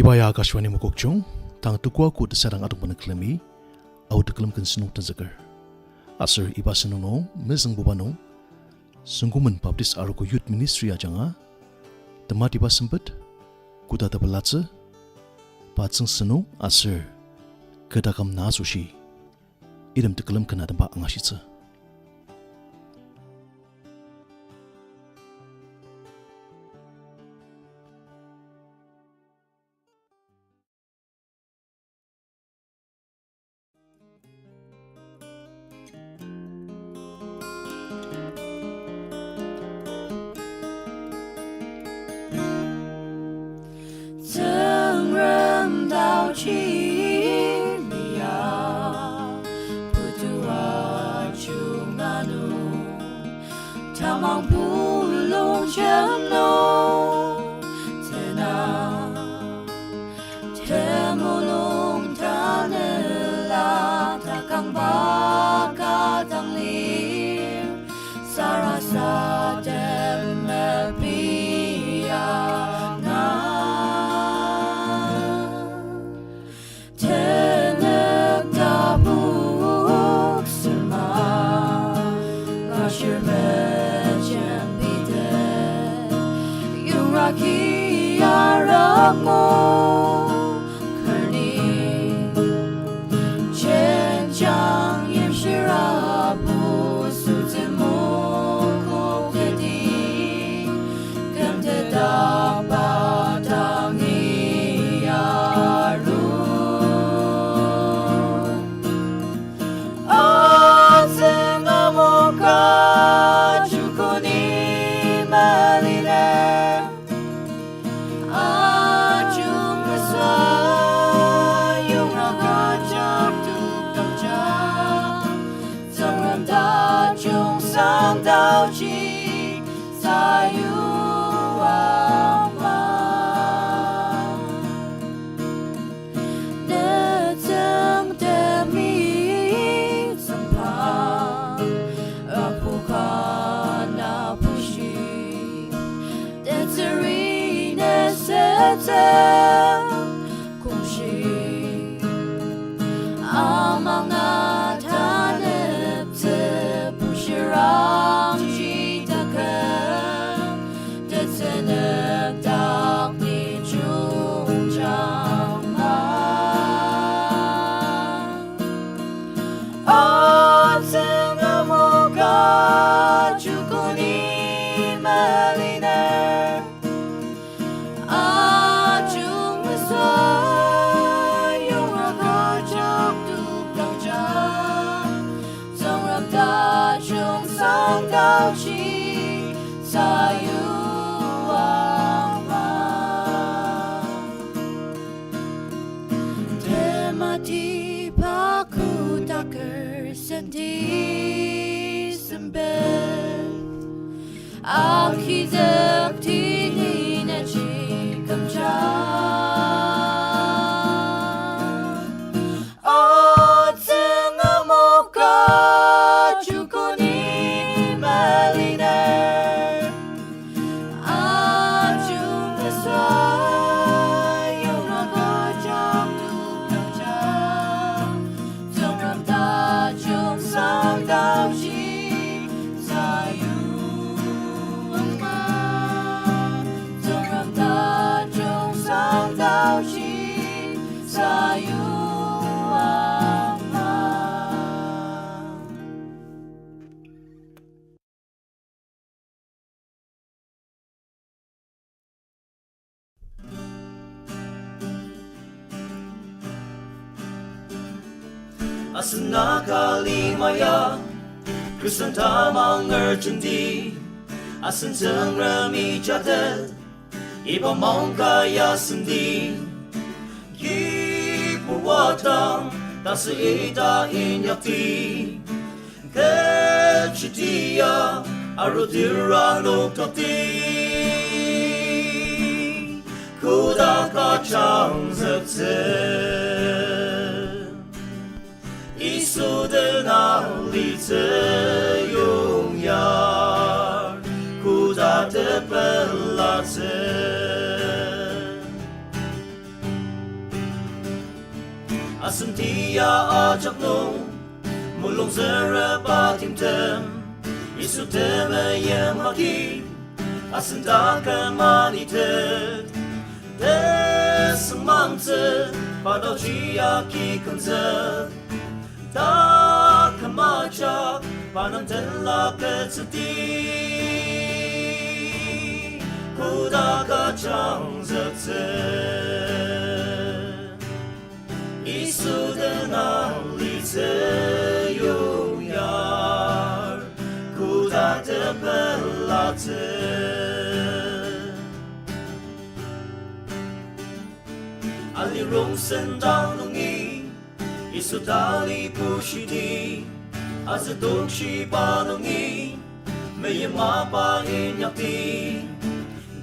Ibaya Akashwani Mukokchong, Tang Tukwa Ku Desarang Aduk Banaklemi, Au Deklam Kensenuk Tanzagar. Asir Iba Senono, Mezang Bubano, Sungkomen Baptist Aroko Youth Ministry Ajanga, Tematiba Sempet, Koda Tepelatsu, Tsungsu Nung, Asir, Takum Na Asoshi, Idem Teklam Kanadamba Angashitsa. Tamang pulong jano tena temulong tanela takang baka tanglir sarasa temepia na tenep tabuk sema ngashirme Kiaramo Kerni Chenjang Yemshirabu Sutimu Kokedi Gemte Daba Tangi Yaru Azengamoka Chukuni Maline Dao chi sa yu ma ne zeng de mi zeng pa pu ka na pu shi de zeri ne se zeng kung shi amang na ta ne ze pu shi ra Tematiba Sempet Akidak tini na chikam O tsengamoka chukuni maline Ajumasa Asan nakalimaya Kristen tamang urgendi Asan tengrami jadet Iba mong kaya sendi Gipawatang Tasa ita inyakti Kechitiya Arudirang nuktakti Kuda kachang zekse 이수들 나리트 용야 Koda Tepelatsu Asentia ajak nung mulung zera patim tem Yisu teme yemaki Asentaka manitet Deseng mangze Padau ciaki kanze Tak kemajak Panam tenla keceti Koda kacang zekze Yisu denang lice Yongyar Koda Tepelatsu Alirong sendang lungi Yisu tali pushidi Azadong shiba lungi Mayamapa inyakti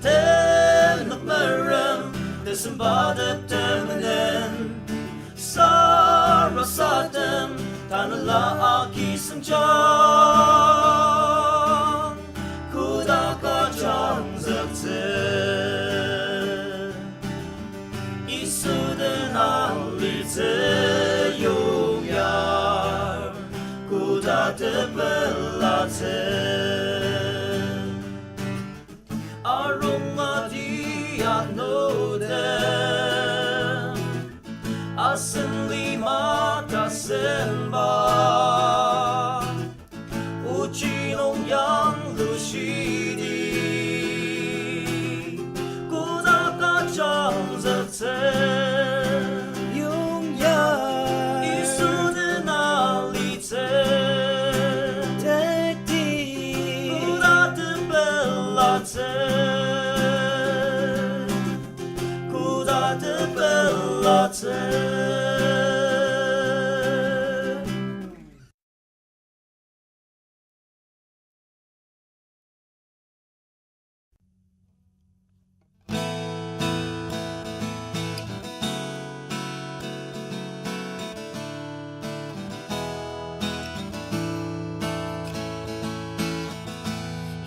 Tenak merem Desembadap temenen Sarasatem Tanala aki senjang Koda kacang zekze Yisu denang lice Yongyar Koda Tepelatsu Aromati anoden Asen lima tasemba Uchi Nongyang lushidi Koda kacang zekze Yongyar Yisu denang lice Koda Tepelatsu Koda Tepelatsu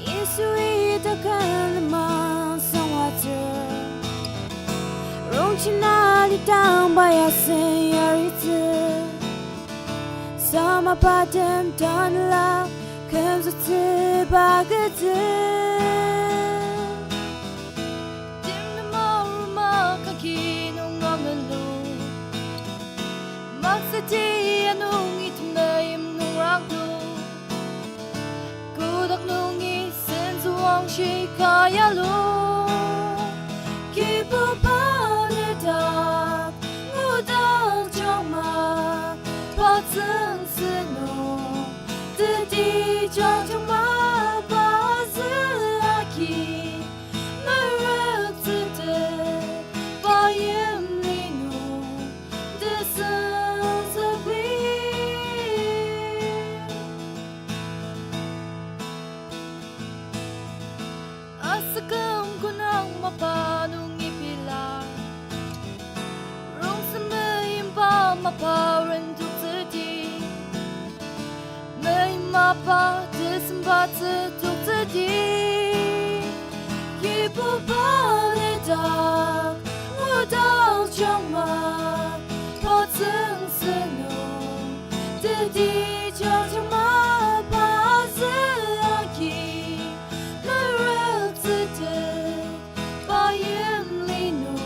Yesu itakan lemah sangwater Rongchina ditang bayasen yaritze Sama patem tanla Kemzutze bagete Dimnama kaki nung amelu Maksati anung itumnaim nung raglu Kudak nungi sensuang shikaya lu Kipu panedak Ngudang joma Patseng senung Tedi jajama Bazi aki Merek tete Bayem linu Desen sebi Asakam kunang mapanung ipilar Rong semayimpa maparan tuk zedi Mayimapa desembat tuk zedi Yipu panedak Ngudal jama Patseng senung Dedi jajama Bazi aki Merek tete Bayem linu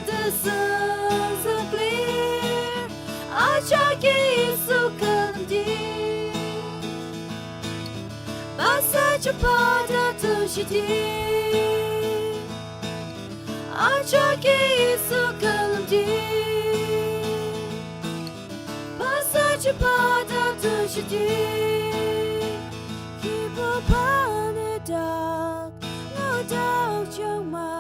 Desen seklir Ajak Yesu kendi Basa cepat datu shidi Ajak Yesu kendi Basa cepat datu shidi Kipu panedak Ngudang joma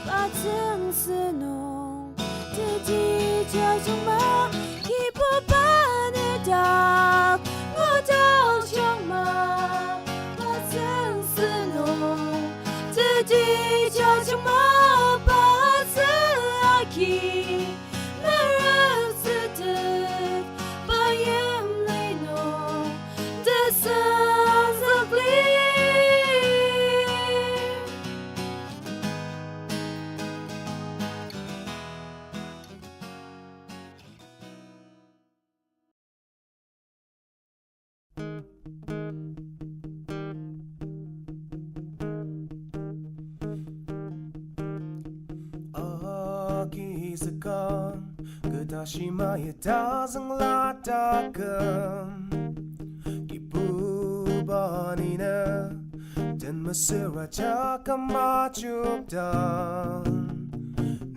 Patseng senung Dedi jajama Kipu panedak Ngudang joma Patseng senung Dedi jajama Bazi aki Merek sedek Bayem linu Desen seklir Akisakan Kadashimaya dazang latagam Kipubanina Dan masiraja kamajubdan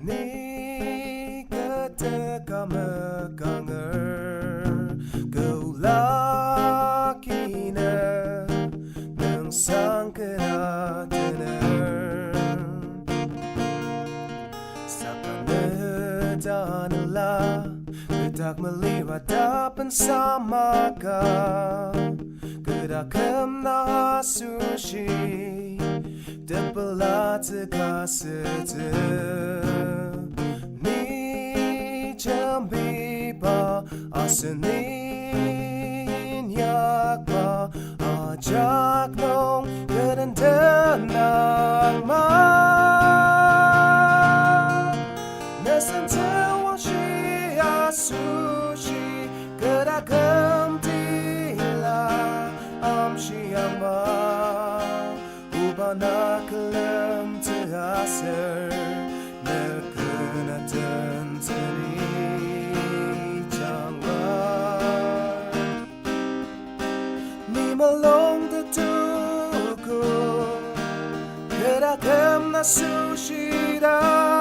Ni kataka makanger Gaulakina Nang sangkanataner Sakanadana Kedak meliradapan sama ka Takum Na Asoshi Tepelatsu kasete Ni Tematiba Sempet yakba Ajak nong kerendenang ma Nesentewa shi asushi Kedakam Shiyama Ubana kalem tehaser Nekena tenteni jangwa Ni malong tetuku Kedakam na sushirang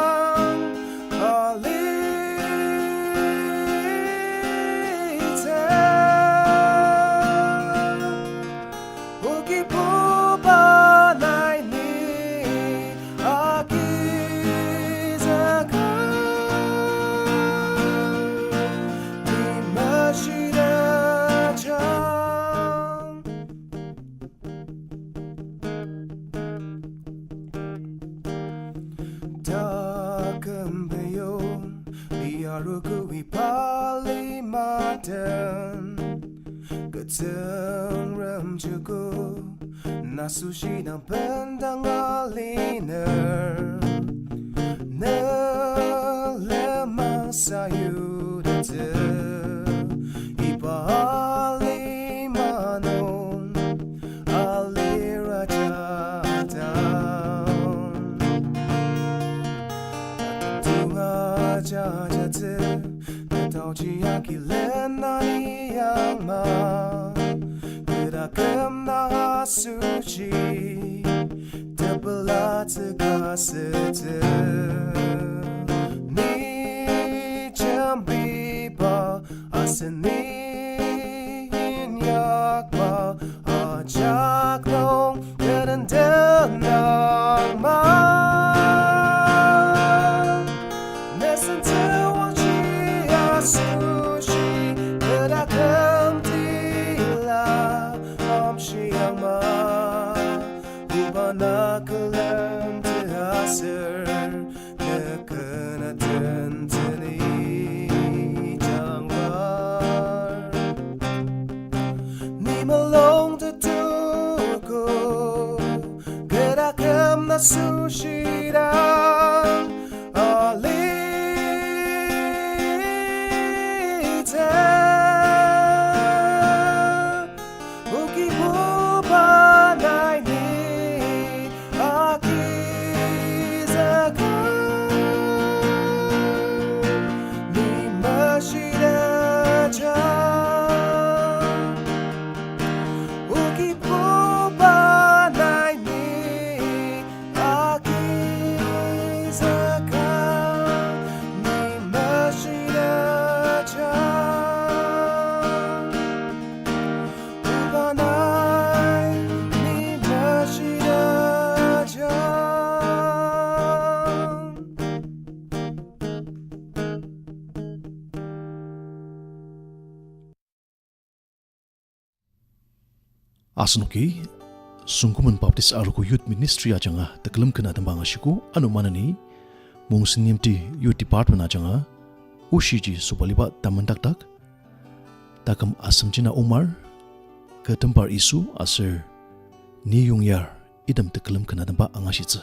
Ketengram Nasushi ng bandang aliner Nalamang sa'yo dito Ipalimanon alirajatan Tunga jajate Ketauji akilen na iyang ma Takum Na Asoshi Tepelatsu kasete Ni Tematiba Sempet yakba Ajak nong kerendenang ma Nesentewa shi asushi Kedakam Shiyama Ubana kalem tehaser Nekena tenteni jangwar Ni malong tetuku Kedakam na sushirang Asnuki Sungkomen baptis aruku youth ministry ajanga tekelem kena tembang ashiku anu mana ni Mongsenyimti youth department ajanga Oshiji Sobaliba Tamendakdak Takum Asemjena Omar ke Tembar Yisu aser ni Yongyar idam tekelem kena tembang angashitze.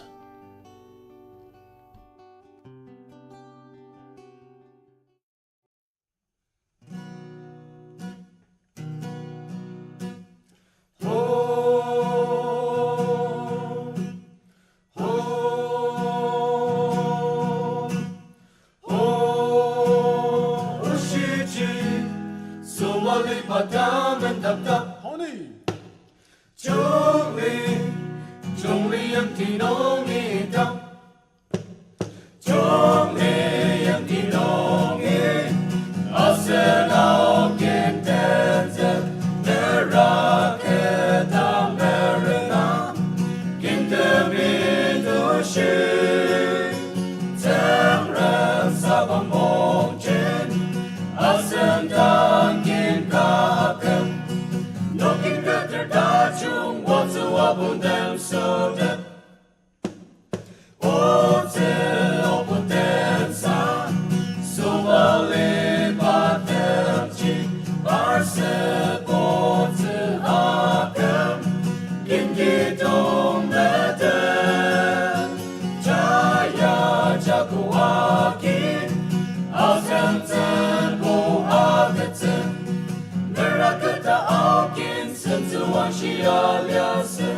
aliança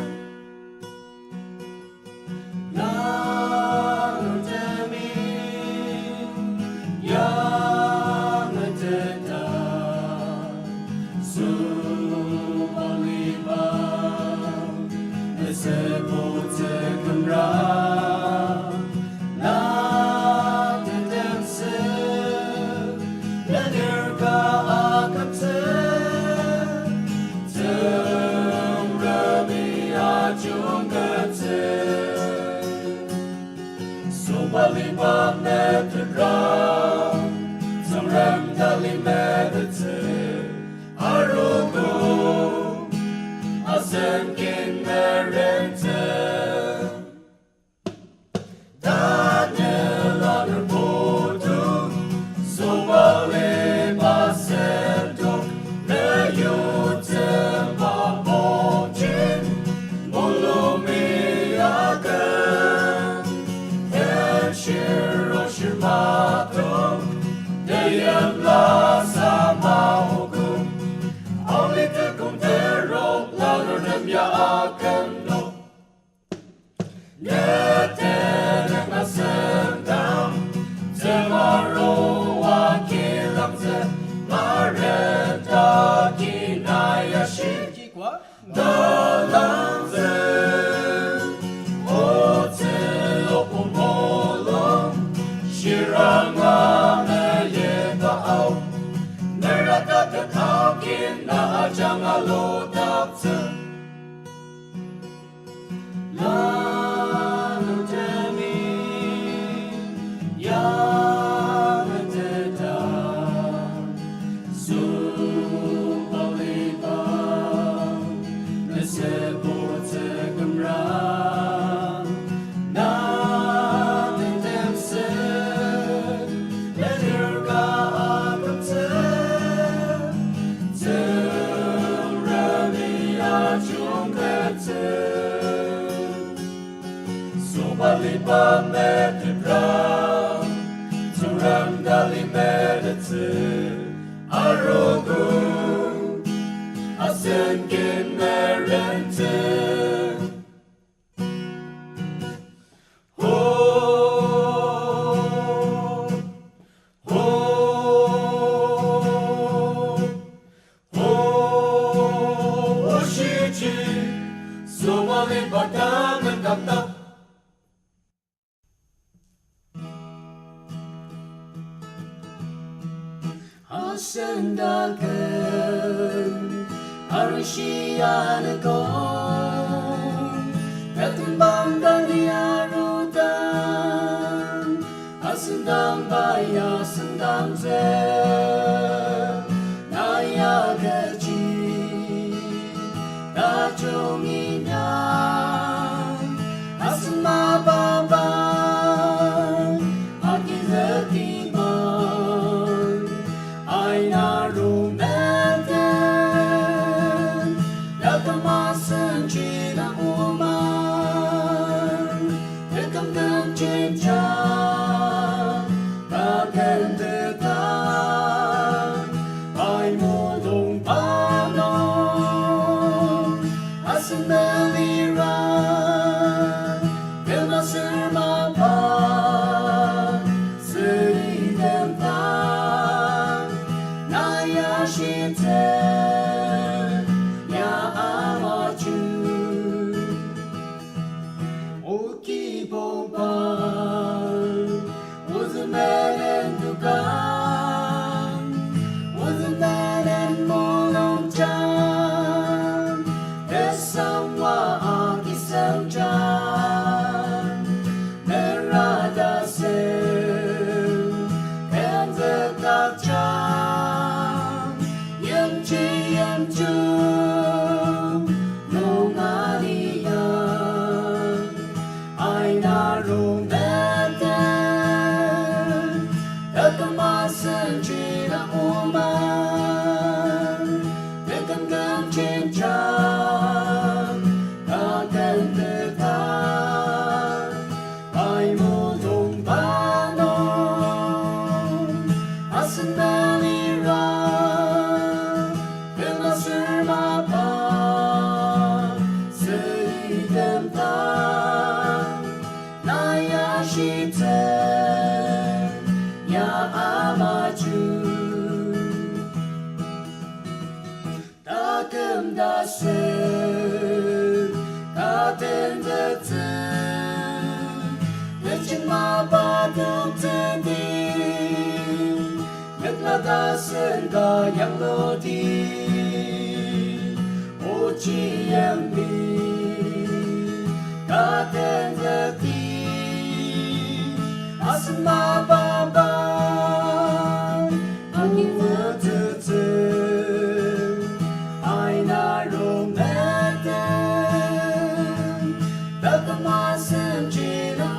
yang ada Sobaliba disebut segemra na tendense lenerka akapse temrami ajungate Sobaliba metra Samram dali medite arugo Asemjena Daniel aderbodu Sobaliba sendok Neyutem babojin Mulumi agan Enshir oshirmato Deyemla sama hukum Only tekum tero Louder than ya akan no Neten ang asendam Tomorrow wakilang ze Marenda kinayashi Dalang ze Otelo pomolo Shirangan Neratatataukin na ajang alodapse Lalo demi yang ada Sobaliba disebut segemra na tendense lenerka akapse Sobaliba medibra Turam dali medite Arugu Asenkin merente Oshiji Sobaliba Tamendakdak Asendakan Arishianagon Katimbang dan diarutan Asendang baya sendang ze Naya gaji Dajong inang Asma babang Aki zetiman Aina rumeten Yakamasan china Omar Tekam dan cinta Takkan dekat Ay modong panom Asal melirat Kemasir mapan Seri tentang Naya shinten Ya amaju Oki boban Uzmelen dukan Uzmelen molong jan Desamwa aki semjan Merah yashite ya amaju Takum Na Asoshi Ma ba dung ten di Yak la da sen ga yang lo di O chi yang bi Ga ten de di Asen ma ba ba Ang yin le te te Ai na rong me ten Da ka ma sen chi na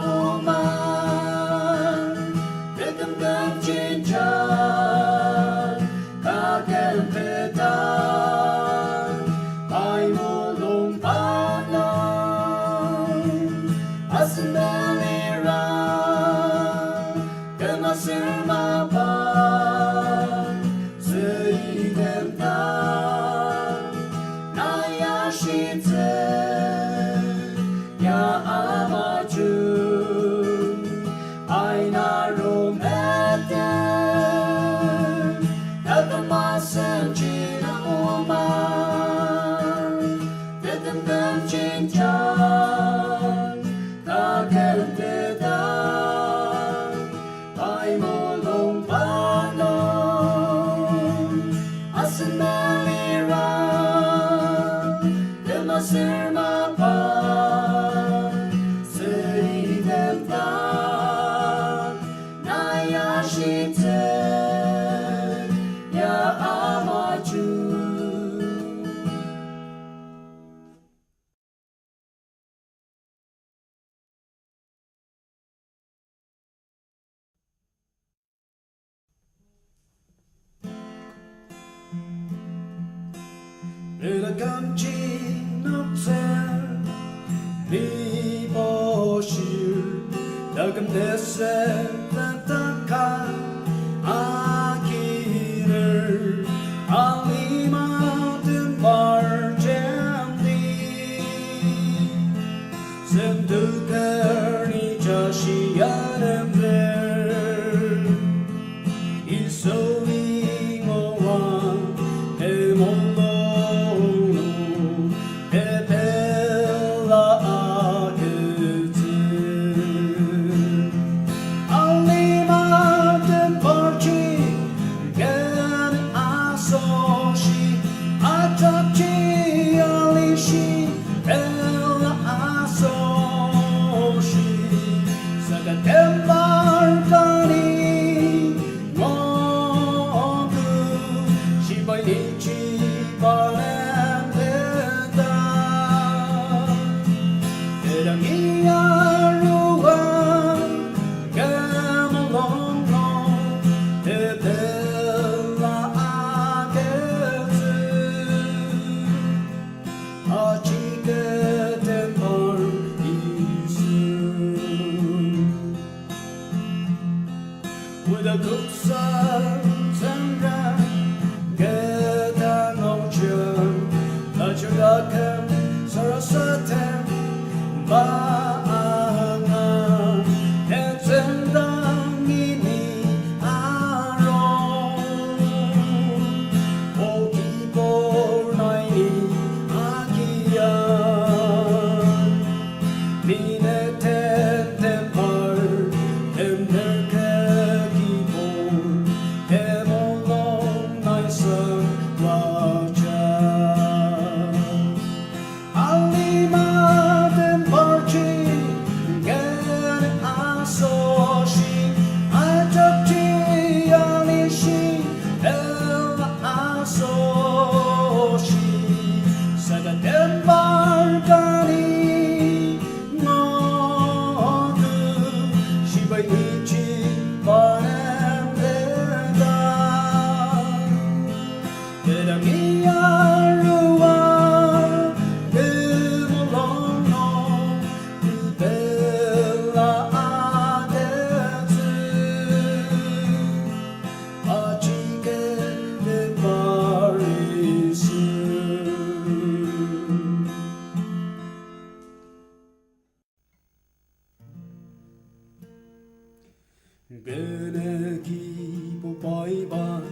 Geneki popaiban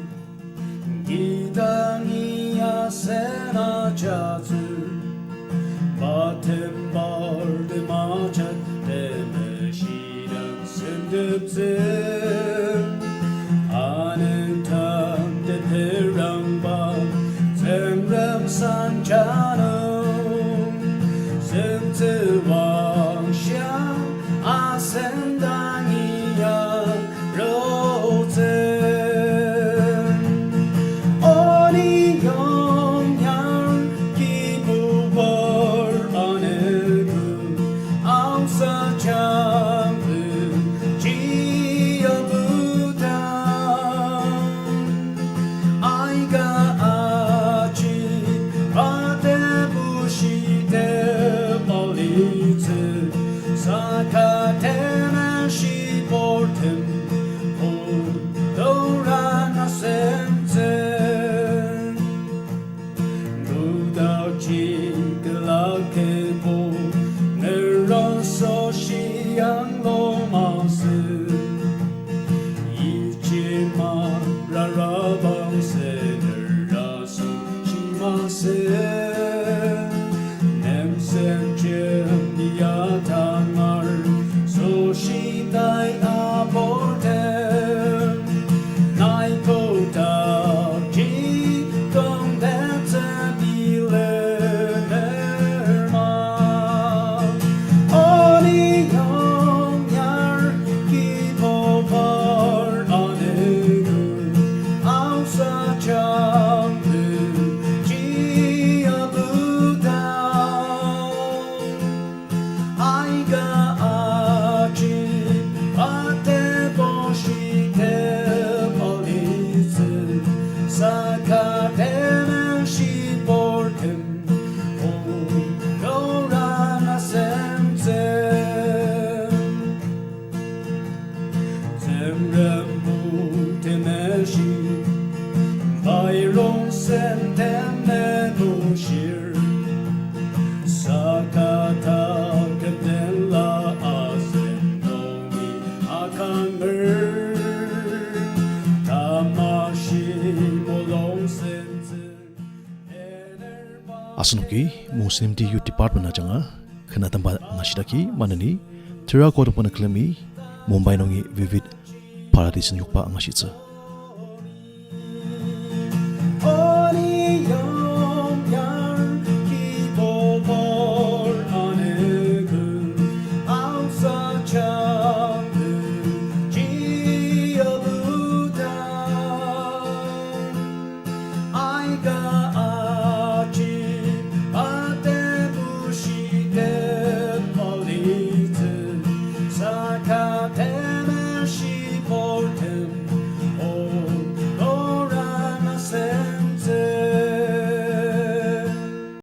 Gitangia sena jazur Tembar de macet demeşiren sendipsin Anetan de peramba Temrem sancanım Semtivang şa asendangia roten Oni Yongyar kibubar anegu Ausa chambu jiyabudan Aiga achi Rade bushi Tepelatsu Sakatena shiportem Koda Tepelatsu Mudachi Galakebo Neron Soshi Anglomasu Ichima Rarabang Senerasu Shimase Nemsenjem Soshi dai abortem Naikota ji dong detse bilenerma Oni Yongyar kipobar anegu Ausa chambu jiyabudan Aiga achi Ate boshi Tepelatsu Sakatena shiportem Koda Tepelatsu Temrembu temeshi Bayrong sentemebushir Sakata kedela asendomi akanger Tamashi molong sensen Asanoki Mongsenyimti Youth Department na janga khana tamba ngashidaki manani Koda Tepelatsu Mumbai nongi vivid paradise yukpa ngashitsa